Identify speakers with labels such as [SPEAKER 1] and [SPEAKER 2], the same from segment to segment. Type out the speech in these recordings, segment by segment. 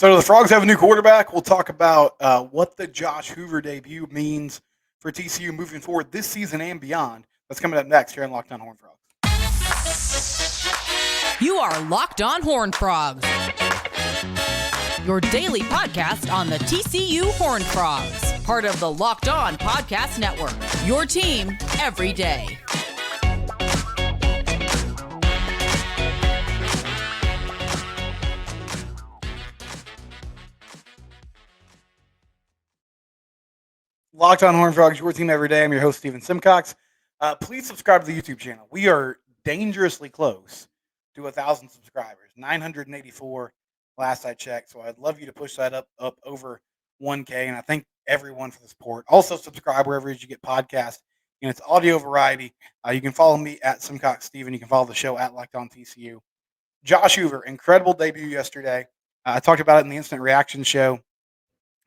[SPEAKER 1] So the Frogs have a new quarterback. We'll talk about what the Josh Hoover debut means for TCU moving forward this season and beyond. That's coming up next here on Locked On Horned Frogs.
[SPEAKER 2] You are Locked On Horned Frogs, your daily podcast on the TCU Horned Frogs, part of the Locked On Podcast Network, your team every day.
[SPEAKER 1] Locked On Horned Frogs, your team every day. I'm your host, Steven Simcox. Please subscribe to the YouTube channel. We are dangerously close to 1,000 subscribers, 984 last I checked. So I'd love you to push that up over 1K. And I thank everyone for the support. Also, subscribe wherever it is you get podcasts. And it's audio variety. You can follow me at Simcox Steven. You can follow the show at Locked On TCU. Josh Hoover, incredible debut yesterday. I talked about it in the instant reaction show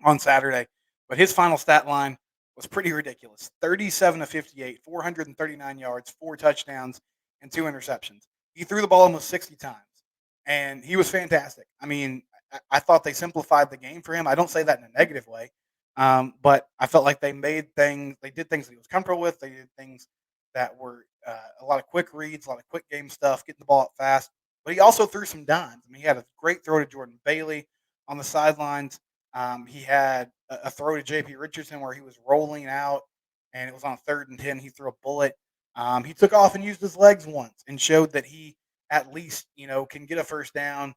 [SPEAKER 1] on Saturday. But his final stat line was pretty ridiculous. 37 of 58, 439 yards, 4 touchdowns, and 2 interceptions. He threw the ball almost 60 times, and he was fantastic. I mean, I thought they simplified the game for him. I don't say that in a negative way, but I felt like they did things that he was comfortable with. They did things that were a lot of quick reads, a lot of quick game stuff, getting the ball out fast. But he also threw some dimes. I mean, he had a great throw to Jordan Bailey on the sidelines. He had a throw to J.P. Richardson where he was rolling out, and it was on 3rd and 10. He threw a bullet. He took off and used his legs once and showed that he at least, can get a first down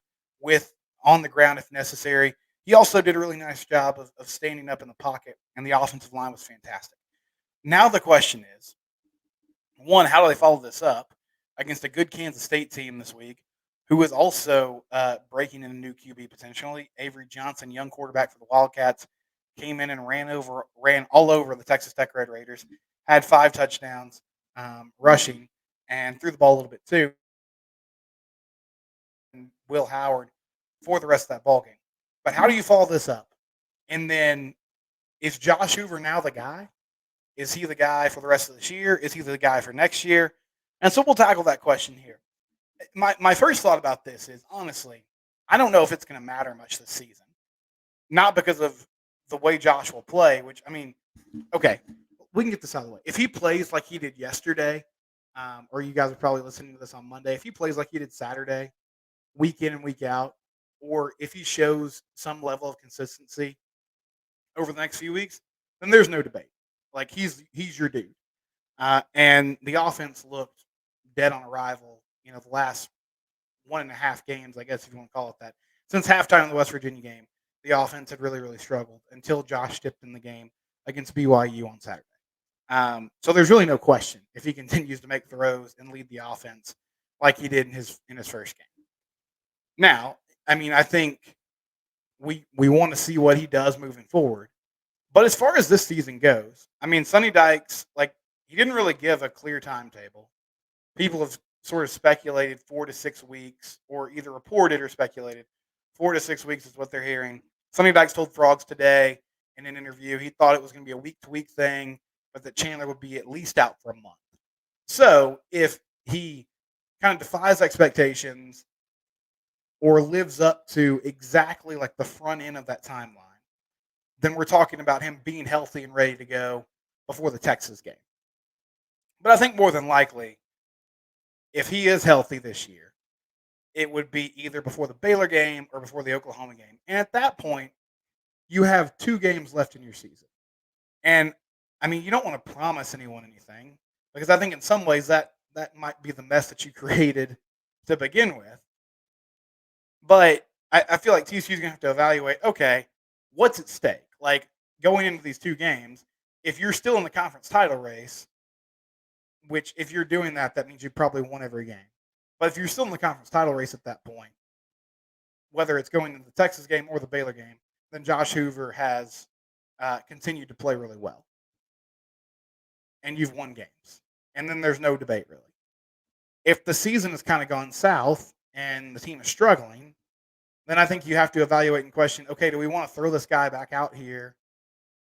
[SPEAKER 1] on the ground if necessary. He also did a really nice job of standing up in the pocket, and the offensive line was fantastic. Now the question is, one, how do they follow this up against a good Kansas State team this week, who is also breaking in a new QB potentially? Avery Johnson, young quarterback for the Wildcats, came in and ran all over the Texas Tech Red Raiders, had 5 touchdowns rushing, and threw the ball a little bit too. And Will Howard for the rest of that ball game. But how do you follow this up? And then is Josh Hoover now the guy? Is he the guy for the rest of this year? Is he the guy for next year? And so we'll tackle that question here. My first thought about this is, honestly, I don't know if it's going to matter much this season. Not because of the way Josh will play, which, I mean, okay, we can get this out of the way. If he plays like he did yesterday, or you guys are probably listening to this on Monday, if he plays like he did Saturday, week in and week out, or if he shows some level of consistency over the next few weeks, then there's no debate. Like, he's your dude. And the offense looked dead on arrival, the last 1.5 games, I guess if you want to call it that. Since halftime in the West Virginia game, the offense had really, really struggled until Josh stepped in the game against BYU on Saturday. So there's really no question if he continues to make throws and lead the offense like he did in his first game. Now, I mean, I think we want to see what he does moving forward. But as far as this season goes, I mean, Sonny Dykes, he didn't really give a clear timetable. People have sort of speculated 4 to 6 weeks, or either reported or speculated 4 to 6 weeks is what they're hearing. Sonny Dykes told Frogs today in an interview he thought it was going to be a week-to-week thing, but that Chandler would be at least out for a month. So if he kind of defies expectations or lives up to exactly like the front end of that timeline, then we're talking about him being healthy and ready to go before the Texas game. But I think more than likely, if he is healthy this year, it would be either before the Baylor game or before the Oklahoma game. And at that point, you have 2 games left in your season. And, I mean, you don't want to promise anyone anything, because I think in some ways that might be the mess that you created to begin with. But I feel like TCU is going to have to evaluate, okay, what's at stake? Like, going into these 2 games, if you're still in the conference title race, which if you're doing that, that means you probably won every game. But if you're still in the conference title race at that point, whether it's going into the Texas game or the Baylor game, then Josh Hoover has continued to play really well. And you've won games. And then there's no debate, really. If the season has kind of gone south and the team is struggling, then I think you have to evaluate and question, okay, do we want to throw this guy back out here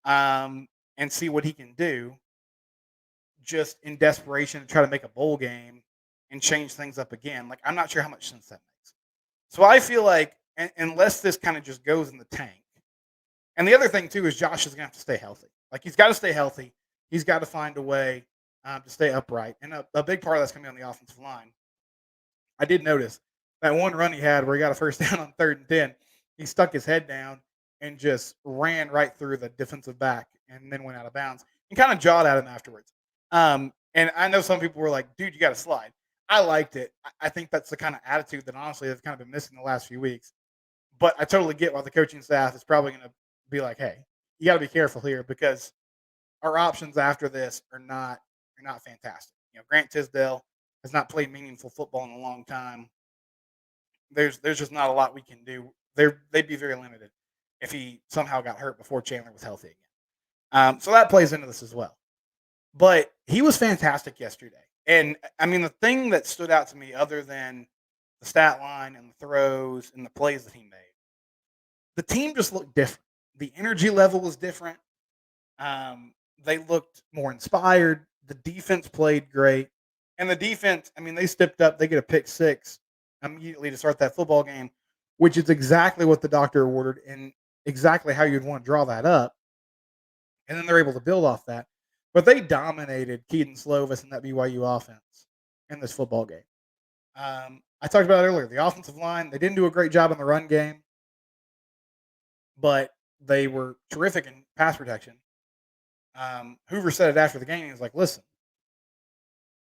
[SPEAKER 1] and see what he can do just in desperation to try to make a bowl game and change things up again? Like, I'm not sure how much sense that makes. So I feel like unless this kind of just goes in the tank. And the other thing too is Josh is going to have to stay healthy. Like he's got to stay healthy. He's got to find a way to stay upright. And a big part of that's going to be on the offensive line. I did notice that one run he had where he got a first down on 3rd and 10. He stuck his head down and just ran right through the defensive back and then went out of bounds and kind of jawed at him afterwards. And I know some people were like, dude, you got to slide. I liked it. I think that's the kind of attitude that honestly has kind of been missing the last few weeks. But I totally get why the coaching staff is probably going to be like, hey, you got to be careful here because our options after this are not fantastic. Grant Tisdale has not played meaningful football in a long time. There's just not a lot we can do. They'd be very limited if he somehow got hurt before Chandler was healthy again. So that plays into this as well. But he was fantastic yesterday. And, I mean, the thing that stood out to me other than the stat line and the throws and the plays that he made, the team just looked different. The energy level was different. They looked more inspired. The defense played great. And the defense, I mean, they stepped up. They get a pick 6 immediately to start that football game, which is exactly what the doctor ordered and exactly how you'd want to draw that up. And then they're able to build off that. But they dominated Keaton Slovis and that BYU offense in this football game. I talked about it earlier. The offensive line, they didn't do a great job in the run game, but they were terrific in pass protection. Hoover said it after the game. He was like, listen,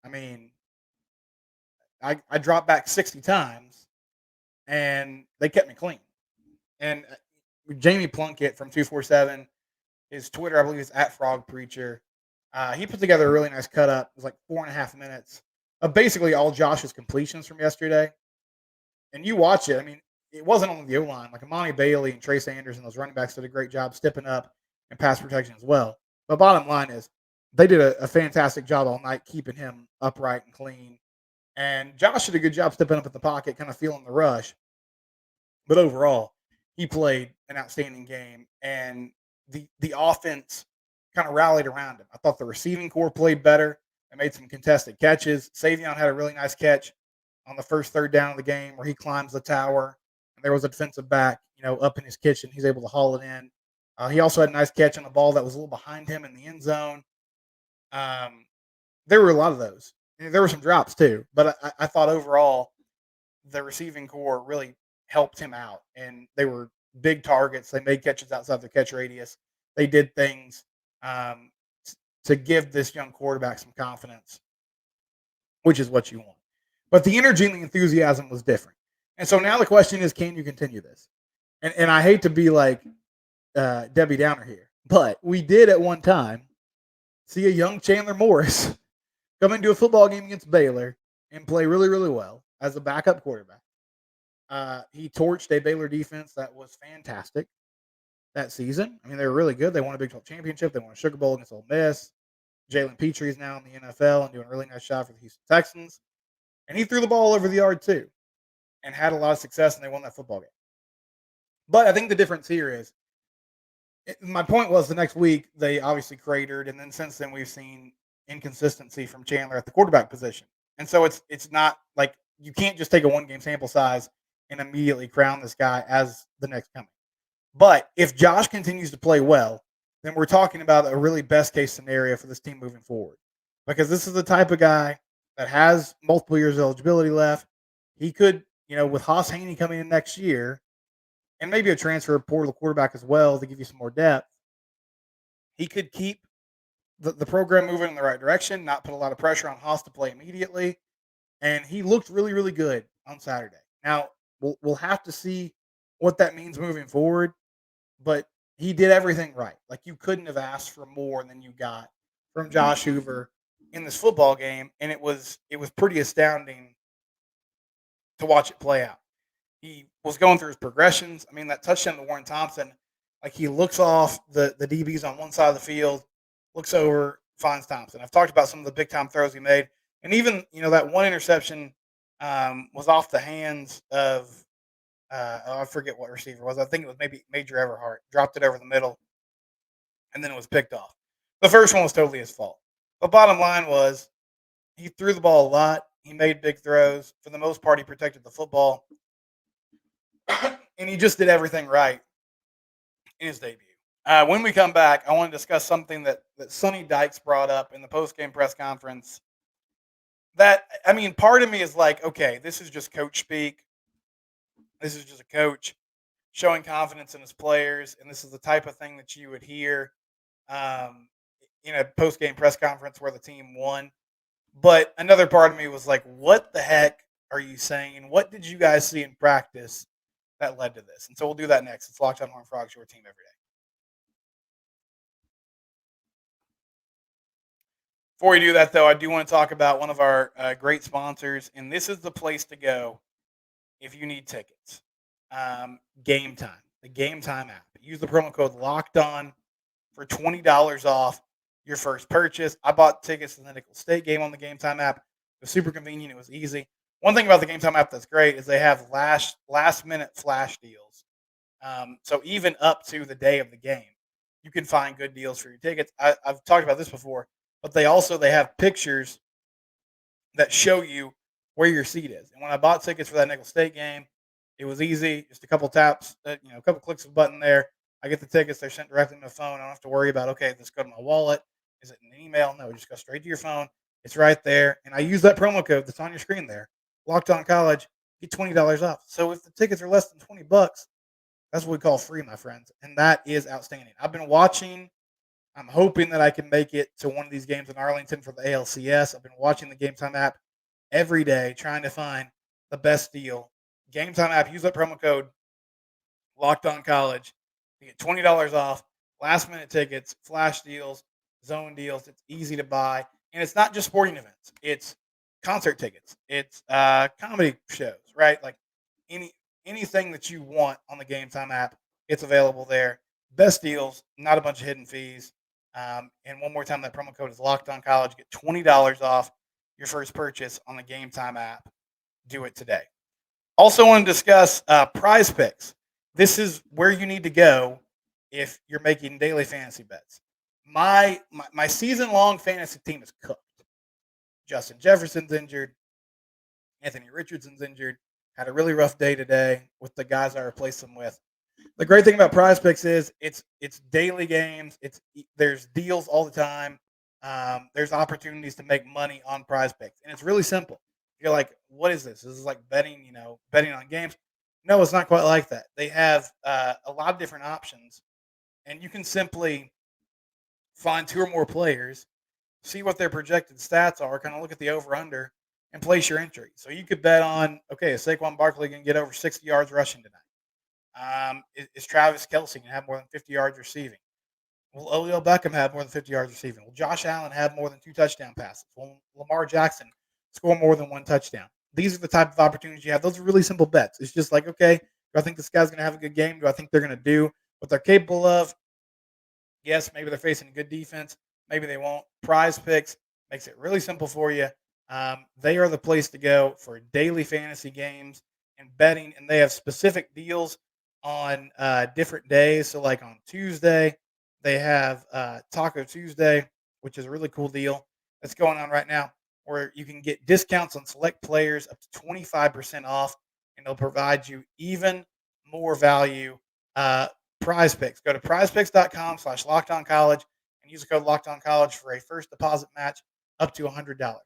[SPEAKER 1] I mean, I dropped back 60 times, and they kept me clean. And Jamie Plunkett from 247, his Twitter, I believe, is @FrogPreacher. He put together a really nice cut up. It was like 4.5 minutes of basically all Josh's completions from yesterday. And you watch it. I mean, it wasn't only the O-line. Like Imani Bailey and Trey Sanders and those running backs did a great job stepping up and pass protection as well. But bottom line is they did a fantastic job all night keeping him upright and clean. And Josh did a good job stepping up in the pocket, kind of feeling the rush. But overall, he played an outstanding game. And the offense kind of rallied around him. I thought the receiving core played better. They made some contested catches. Savion had a really nice catch on the first 3rd down of the game where he climbs the tower. And there was a defensive back, up in his kitchen. He's able to haul it in. He also had a nice catch on a ball that was a little behind him in the end zone. There were a lot of those. There were some drops too. But I thought overall the receiving core really helped him out. And they were big targets. They made catches outside their catch radius. They did things to give this young quarterback some confidence, which is what you want. But the energy and the enthusiasm was different. And so now the question is, can you continue this? And I hate to be like Debbie Downer here, but we did at one time see a young Chandler Morris come into a football game against Baylor and play really, really well as a backup quarterback. He torched a Baylor defense that was fantastic that season. I mean, they were really good. They won a Big 12 championship. They won a Sugar Bowl against Ole Miss. Jalen Petrie is now in the NFL and doing a really nice job for the Houston Texans. And he threw the ball over the yard too and had a lot of success, and they won that football game. But I think the difference here is, my point was the next week they obviously cratered, and then since then we've seen inconsistency from Chandler at the quarterback position. And so it's not like you can't just take a one-game sample size and immediately crown this guy as the next coming. But if Josh continues to play well, then we're talking about a really best-case scenario for this team moving forward. Because this is the type of guy that has multiple years of eligibility left. He could, with Haas Haney coming in next year, and maybe a transfer portal quarterback as well to give you some more depth, he could keep the program moving in the right direction, not put a lot of pressure on Haas to play immediately. And he looked really, really good on Saturday. Now, we'll have to see what that means moving forward, but he did everything right. Like, you couldn't have asked for more than you got from Josh Hoover in this football game, and it was pretty astounding to watch it play out. He was going through his progressions. I mean, that touchdown to Warren Thompson, like, he looks off the DBs on one side of the field, looks over, finds Thompson. I've talked about some of the big-time throws he made. And even, that one interception was off the hands of, I forget what receiver it was. I think it was maybe Major Everhart. Dropped it over the middle, and then it was picked off. The first one was totally his fault. But bottom line was, he threw the ball a lot. He made big throws. For the most part, he protected the football. and he just did everything right in his debut. When we come back, I want to discuss something that Sonny Dykes brought up in the post-game press conference. That, I mean, part of me is like, okay, this is just coach speak. This is just a coach showing confidence in his players, and this is the type of thing that you would hear um, in a post-game press conference where the team won. But another part of me was like, what the heck are you saying? What did you guys see in practice that led to this? And so we'll do that next. It's Locked On Horned Frogs, your team every day. Before we do that, though, I do want to talk about one of our great sponsors, and this is the place to go if you need tickets. Gametime, the Gametime app. Use the promo code LOCKEDON for $20 off your first purchase. I bought tickets to the Nickel State game on the Gametime app. It was super convenient. It was easy. One thing about the Gametime app that's great is they have last minute flash deals. So even up to the day of the game, you can find good deals for your tickets. I've talked about this before, but they have pictures that show you where your seat is. And when I bought tickets for that Nickel State game, it was easy. Just a couple taps, a couple clicks of a button there. I get the tickets. They're sent directly to my phone. I don't have to worry about, okay, this go to my wallet. Is it an email? No, just go straight to your phone. It's right there. And I use that promo code that's on your screen there. Locked On College, get $20 off. So if the tickets are less than $20, that's what we call free, my friends. And that is outstanding. I've been watching. I'm hoping that I can make it to one of these games in Arlington for the ALCS. I've been watching the Gametime app every day, trying to find the best deal. Gametime app, use that promo code Locked On College. You get $20 off, last minute tickets, flash deals, zone deals. It's easy to buy. And it's not just sporting events. It's concert tickets. It's comedy shows, right? Like anything that you want on the Gametime app, it's available there. Best deals, not a bunch of hidden fees. And one more time, that promo code is Locked On College. Get $20 off your first purchase on the Gametime app. Do it today. Also want to discuss PrizePicks. This is where you need to go if you're making daily fantasy bets. My season-long fantasy team is cooked. Justin Jefferson's injured. Anthony Richardson's injured. Had a really rough day today with the guys I replaced them with. The great thing about PrizePicks is it's daily games. There's deals all the time. There's opportunities to make money on PrizePicks, and it's really simple. You're like, what is this? This is like betting on games. No, it's not quite like that. They have a lot of different options, and you can simply find two or more players, see what their projected stats are, kind of look at the over/under, and place your entry. So you could bet on, okay, is Saquon Barkley going to get over 60 yards rushing tonight? Is Travis Kelce going to have more than 50 yards receiving? Will Odell Beckham have more than 50 yards receiving? Will Josh Allen have more than 2 touchdown passes? Will Lamar Jackson score more than 1 touchdown? These are the type of opportunities you have. Those are really simple bets. It's just like, okay, do I think this guy's going to have a good game? Do I think they're going to do what they're capable of? Yes, maybe they're facing a good defense. Maybe they won't. PrizePicks makes it really simple for you. They are the place to go for daily fantasy games and betting, and they have specific deals on different days. So like on Tuesday, they have Taco Tuesday, which is a really cool deal that's going on right now, where you can get discounts on select players up to 25% off, and they'll provide you even more value. PrizePicks. Go to prizepicks.com/lockedoncollege and use the code LockedOnCollege for a first deposit match up to $100.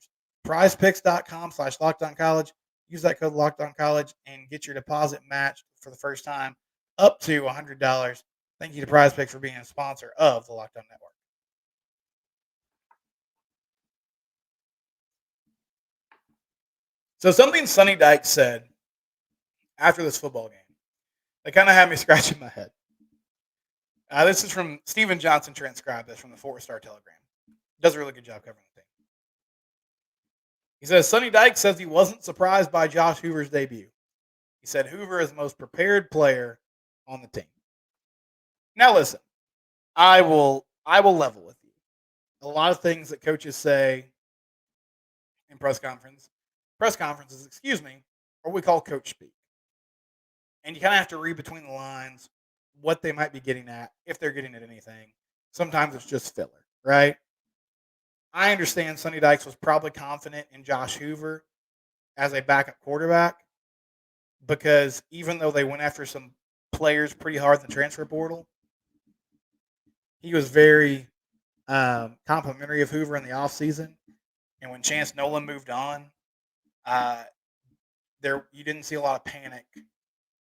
[SPEAKER 1] PrizePicks.com/lockedoncollege. Use that code LockedOnCollege and get your deposit matched for the first time up to $100. Thank you to PrizePicks for being a sponsor of the Locked On Network. So something Sonny Dykes said after this football game that kind of had me scratching my head. This is from Steven Johnson, transcribed this from the 4-Star Telegram. Does a really good job covering the thing. He says, Sonny Dykes says he wasn't surprised by Josh Hoover's debut. He said Hoover is the most prepared player on the team. Now listen, I will level with you. A lot of things that coaches say in press conferences, are what we call coach speak. And you kind of have to read between the lines what they might be getting at, if they're getting at anything. Sometimes it's just filler, right? I understand Sonny Dykes was probably confident in Josh Hoover as a backup quarterback, because even though they went after some players pretty hard in the transfer portal. He was very complimentary of Hoover in the offseason. And when Chance Nolan moved on, uh, there you didn't see a lot of panic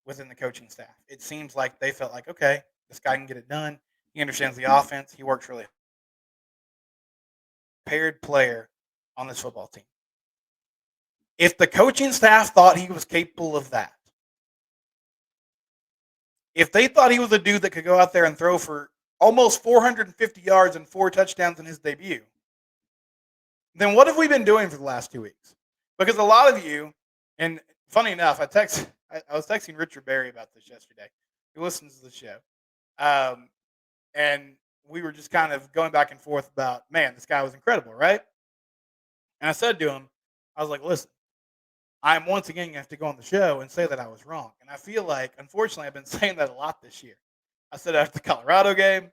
[SPEAKER 1] within the coaching staff. It seems like they felt like, okay, this guy can get it done. He understands the offense. He works really prepared player on this football team. If the coaching staff thought he was capable of that, if they thought he was a dude that could go out there and throw for almost 450 yards and 4 touchdowns in his debut, then what have we been doing for the last 2 weeks? Because a lot of you, and funny enough, I was texting Richard Berry about this yesterday, who listens to the show, and we were just kind of going back and forth about, man, this guy was incredible, right? And I said to him, I was like, listen, I'm once again going to have to go on the show and say that I was wrong. And I feel like, unfortunately, I've been saying that a lot this year. I said after the Colorado game,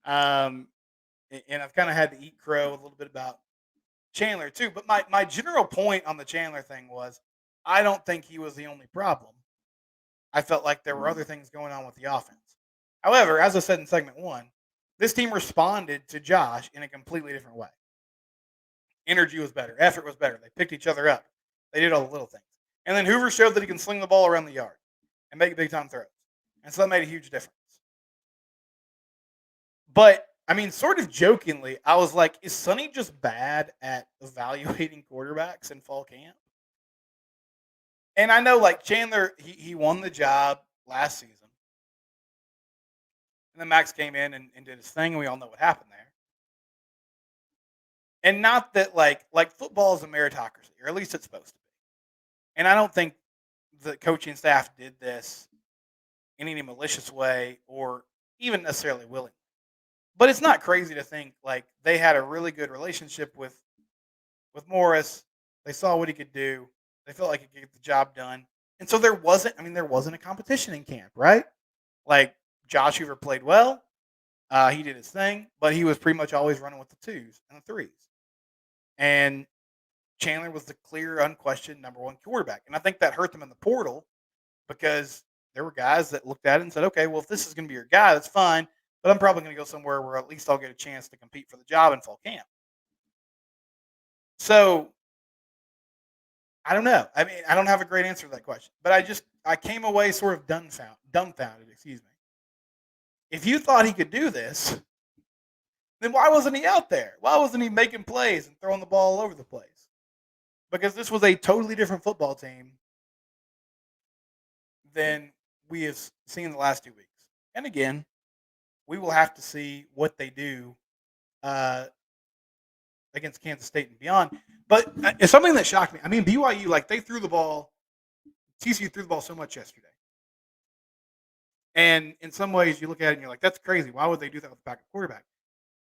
[SPEAKER 1] and I've kind of had to eat crow a little bit about Chandler too. But my general point on the Chandler thing was, I don't think he was the only problem. I felt like there were other things going on with the offense. However, as I said in segment 1, this team responded to Josh in a completely different way. Energy was better. Effort was better. They picked each other up. They did all the little things. And then Hoover showed that he can sling the ball around the yard and make big-time throws. And so that made a huge difference. But, I mean, sort of jokingly, I was like, is Sonny just bad at evaluating quarterbacks in fall camp? And I know, like, Chandler, he won the job last season. And then Max came in and did his thing, and we all know what happened there. And not that, like football is a meritocracy, or at least it's supposed to be. And I don't think the coaching staff did this in any malicious way or even necessarily willingly. But it's not crazy to think, like, they had a really good relationship with Morris. They saw what he could do. They felt like he could get the job done. And so there wasn't a competition in camp, right? Like, Josh Hoover played well. He did his thing, but he was pretty much always running with the 2s and the 3s. And Chandler was the clear, unquestioned number 1 quarterback. And I think that hurt them in the portal because there were guys that looked at it and said, okay, well, if this is going to be your guy, that's fine. But I'm probably going to go somewhere where at least I'll get a chance to compete for the job in fall camp. So, I don't know. I mean, I don't have a great answer to that question. But I came away sort of dumbfounded, excuse me. If you thought he could do this, then why wasn't he out there? Why wasn't he making plays and throwing the ball all over the place? Because this was a totally different football team than we have seen the last 2 weeks. And again, we will have to see what they do against Kansas State and beyond. But it's something that shocked me. I mean, BYU, like, they threw the ball. TCU threw the ball so much yesterday. And in some ways, you look at it and you're like, that's crazy. Why would they do that with a backup quarterback?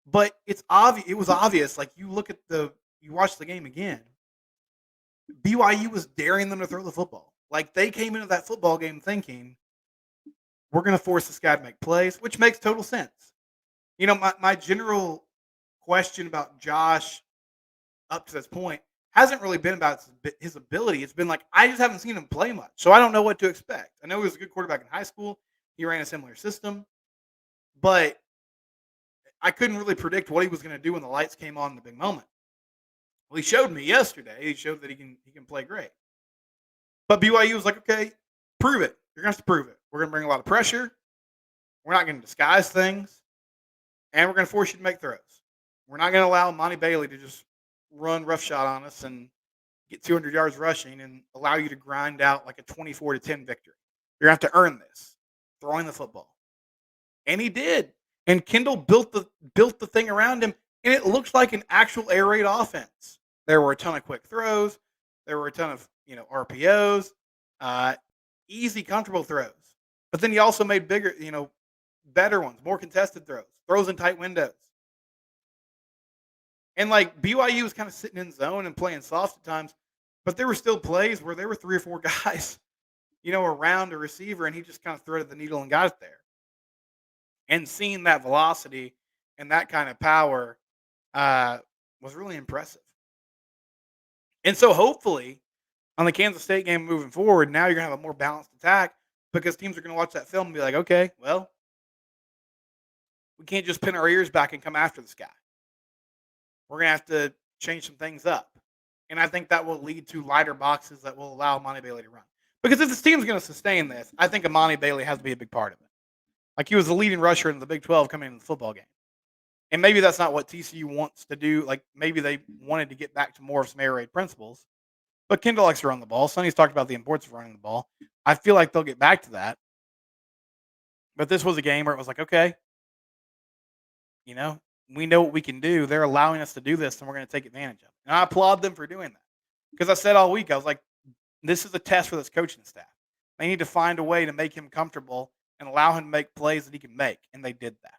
[SPEAKER 1] But it's obvious. It was obvious. Like, you watch the game again. BYU was daring them to throw the football. Like, they came into that football game thinking, we're going to force this guy to make plays, which makes total sense. You know, my general question about Josh up to this point hasn't really been about his ability. It's been like, I just haven't seen him play much, so I don't know what to expect. I know he was a good quarterback in high school. He ran a similar system, but I couldn't really predict what he was going to do when the lights came on in the big moment. Well, he showed me yesterday. He showed that he can play great. But BYU was like, okay, prove it. You're going to have to prove it. We're going to bring a lot of pressure. We're not going to disguise things. And we're going to force you to make throws. We're not going to allow Monty Bailey to just run roughshod on us and get 200 yards rushing and allow you to grind out like a 24-10 victory. You're going to have to earn this, throwing the football. And he did. And Kendall built the thing around him, and it looks like an actual air raid offense. There were a ton of quick throws. There were a ton of RPOs, easy, comfortable throws. But then he also made bigger, better ones, more contested throws in tight windows. And like BYU was kind of sitting in zone and playing soft at times, but there were still plays where there were 3 or 4 guys, around a receiver, and he just kind of threaded the needle and got it there. And seeing that velocity and that kind of power was really impressive. And so hopefully on the Kansas State game moving forward, now you're going to have a more balanced attack because teams are going to watch that film and be like, okay, well, we can't just pin our ears back and come after this guy. We're going to have to change some things up. And I think that will lead to lighter boxes that will allow Monty Bailey to run. Because if this team's going to sustain this, I think Amani Bailey has to be a big part of it. Like he was the leading rusher in the Big 12 coming into the football game. And maybe that's not what TCU wants to do. Like maybe they wanted to get back to more of some air raid principles. But Kendall likes to run the ball. Sonny's talked about the importance of running the ball. I feel like they'll get back to that. But this was a game where it was like, okay, we know what we can do. They're allowing us to do this, and we're going to take advantage of it. And I applaud them for doing that. Because I said all week, I was like, this is a test for this coaching staff. They need to find a way to make him comfortable and allow him to make plays that he can make. And they did that.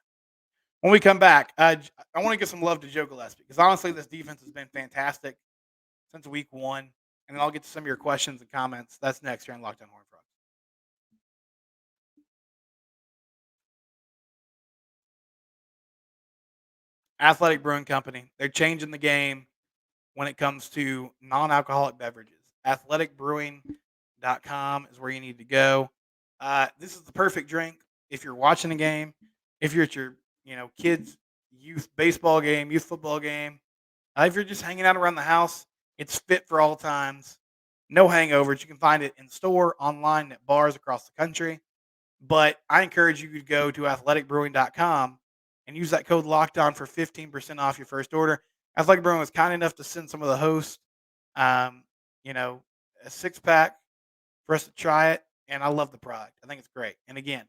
[SPEAKER 1] When we come back, I want to give some love to Joe Gillespie because honestly, this defense has been fantastic since week 1. And then I'll get to some of your questions and comments. That's next here on Locked On Horned Frogs. Athletic Brewing Company. They're changing the game when it comes to non-alcoholic beverages. Athleticbrewing.com is where you need to go. This is the perfect drink if you're watching a game, if you're at your kids' youth baseball game, youth football game. If you're just hanging out around the house, it's fit for all times. No hangovers. You can find it in store, online, at bars across the country. But I encourage you to go to athleticbrewing.com and use that code LOCKEDON for 15% off your first order. Athletic Brewing was kind enough to send some of the hosts, a 6-pack for us to try it. And I love the product. I think it's great. And again,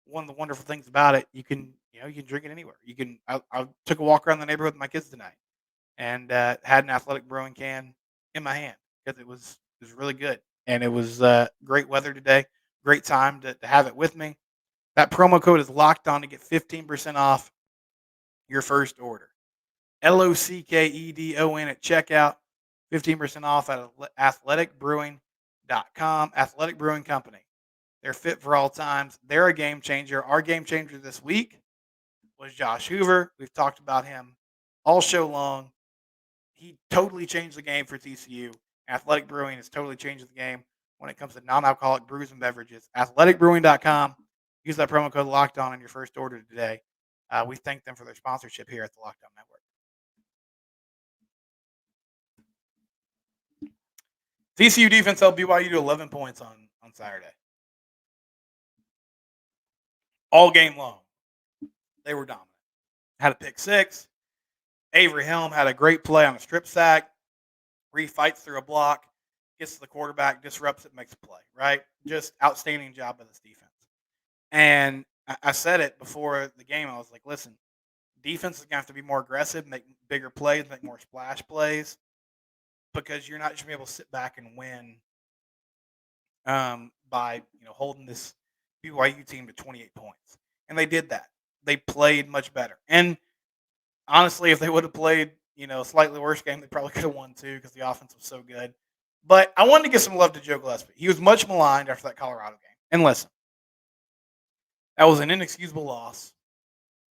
[SPEAKER 1] one of the wonderful things about it, you can drink it anywhere. I took a walk around the neighborhood with my kids tonight and had an Athletic Brewing can in my hand because it was really good. And it was great weather today. Great time to have it with me. That promo code is locked on to get 15% off your first order. LOCKEDON at checkout. 15% off at athleticbrewing.com. Athletic Brewing Company. They're fit for all times. They're a game changer. Our game changer this week was Josh Hoover. We've talked about him all show long. He totally changed the game for TCU. Athletic Brewing has totally changed the game when it comes to non-alcoholic brews and beverages. Athleticbrewing.com. Use that promo code Locked On your first order today. We thank them for their sponsorship here at the Locked On Network. TCU defense held BYU to 11 points on Saturday. All game long, they were dominant. Had a pick 6. Avery Helm had a great play on a strip sack. Fights through a block, gets to the quarterback, disrupts it, makes a play, right? Just outstanding job by this defense. And I said it before the game. I was like, listen, defense is going to have to be more aggressive, make bigger plays, make more splash plays, because you're not just going to be able to sit back and win by holding this BYU team to 28 points. And they did that. They played much better. And honestly, if they would have played a slightly worse game, they probably could have won too because the offense was so good. But I wanted to give some love to Joe Gillespie. He was much maligned after that Colorado game. And listen, that was an inexcusable loss.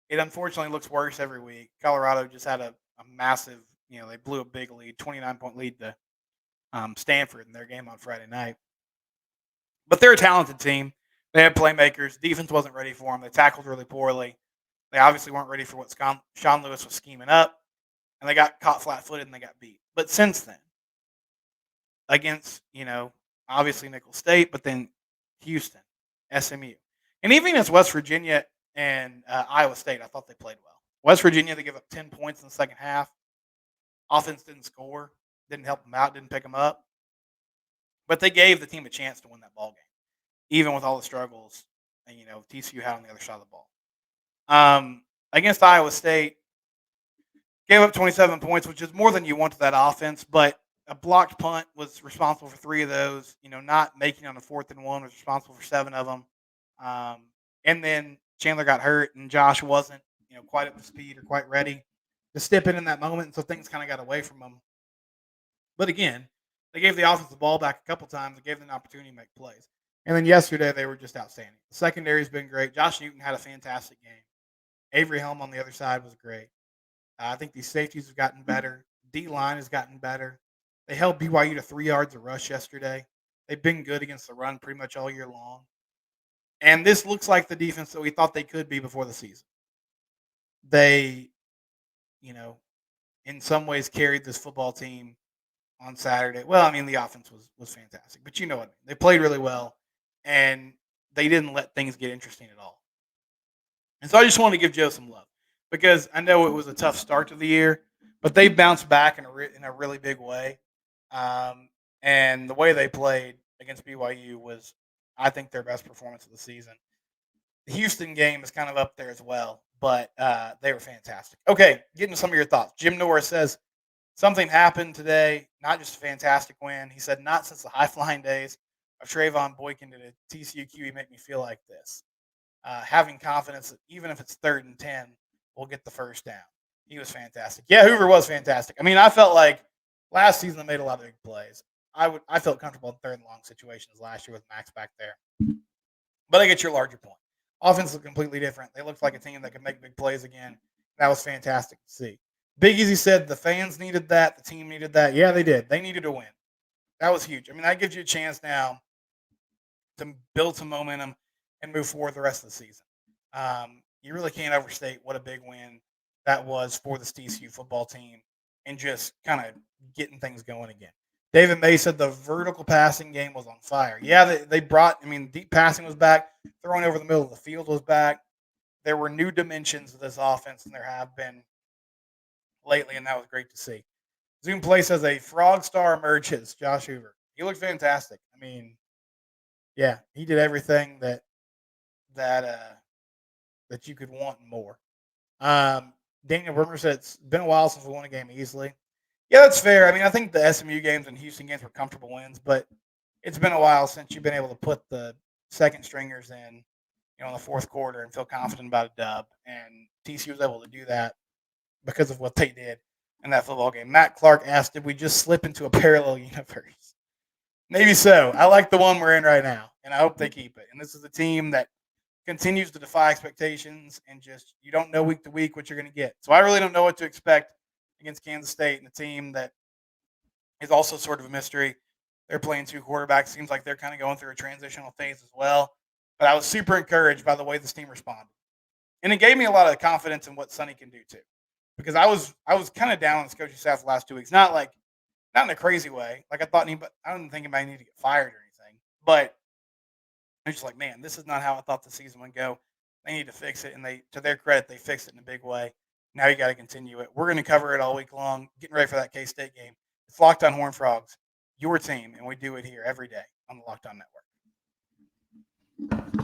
[SPEAKER 1] It unfortunately looks worse every week. Colorado just had a massive, they blew a big lead, 29-point lead to Stanford in their game on Friday night. But they're a talented team. They had playmakers. Defense wasn't ready for them. They tackled really poorly. They obviously weren't ready for what Sean Lewis was scheming up. And they got caught flat-footed and they got beat. But since then, against, obviously Nicholls State, but then Houston, SMU. And even against West Virginia and Iowa State, I thought they played well. West Virginia, they gave up 10 points in the second half. Offense didn't score, didn't help them out, didn't pick them up. But they gave the team a chance to win that ball game, even with all the struggles TCU had on the other side of the ball. Against Iowa State, gave up 27 points, which is more than you want to that offense, but a blocked punt was responsible for 3 of those. Not making on the 4th and 1 was responsible for 7 of them. And then Chandler got hurt, and Josh wasn't, quite up to speed or quite ready to step in that moment, and so things kind of got away from him. But again, they gave the offense the ball back a couple times and gave them an opportunity to make plays. And then yesterday, they were just outstanding. The secondary's been great. Josh Newton had a fantastic game. Avery Helm on the other side was great. I think these safeties have gotten better. D-line has gotten better. They held BYU to 3 yards of rush yesterday. They've been good against the run pretty much all year long. And this looks like the defense that we thought they could be before the season. They, in some ways carried this football team on Saturday. Well, I mean, the offense was fantastic, but you know what I mean. They played really well, and they didn't let things get interesting at all. And so I just want to give Joe some love because I know it was a tough start to the year, but they bounced back in a really big way. And the way they played against BYU was, I think, their best performance of the season. The Houston game is kind of up there as well, but they were fantastic. Okay, get into some of your thoughts. Jim Norris says, something happened today, not just a fantastic win. He said, not since the high-flying days of Trayvon Boykin did a TCU QB make me feel like this. Having confidence that even if it's 3rd and 10, we'll get the first down. He was fantastic. Yeah, Hoover was fantastic. I mean, I felt like last season they made a lot of big plays. I felt comfortable in 3rd and long situations last year with Max back there. But I get your larger point. Offense looked completely different. They looked like a team that could make big plays again. That was fantastic to see. Big Easy said the fans needed that. The team needed that. Yeah, they did. They needed a win. That was huge. I mean, that gives you a chance now to build some momentum and move forward the rest of the season. You really can't overstate what a big win that was for the TCU football team and just kind of getting things going again. David May said the vertical passing game was on fire. Yeah, they brought, deep passing was back. Throwing over the middle of the field was back. There were new dimensions of this offense than there have been lately, and that was great to see. Zoom Play says a frog star emerges, Josh Hoover. He looked fantastic. Yeah, he did everything that you could want and more. Daniel Brimmer said it's been a while since we won a game easily. Yeah, that's fair. I think the SMU games and Houston games were comfortable wins, but it's been a while since you've been able to put the second stringers in, in the fourth quarter and feel confident about a dub. And TCU was able to do that because of what they did in that football game. Matt Clark asked, did we just slip into a parallel universe? Maybe so. I like the one we're in right now, and I hope they keep it. And this is a team that continues to defy expectations, and just you don't know week to week what you're going to get. So I really don't know what to expect against Kansas State and a team that is also sort of a mystery. They're playing 2 quarterbacks. Seems like they're kind of going through a transitional phase as well. But I was super encouraged by the way this team responded. And it gave me a lot of confidence in what Sonny can do too. Because I was kind of down on this coaching staff the last 2 weeks. Not in a crazy way. Like I didn't think anybody needed to get fired or anything. But I'm just like, man, this is not how I thought the season would go. They need to fix it. And to their credit, they fixed it in a big way. Now you got to continue it. We're going to cover it all week long, getting ready for that K-State game. It's Locked On Horned Frogs, your team, and we do it here every day on the Locked On Network.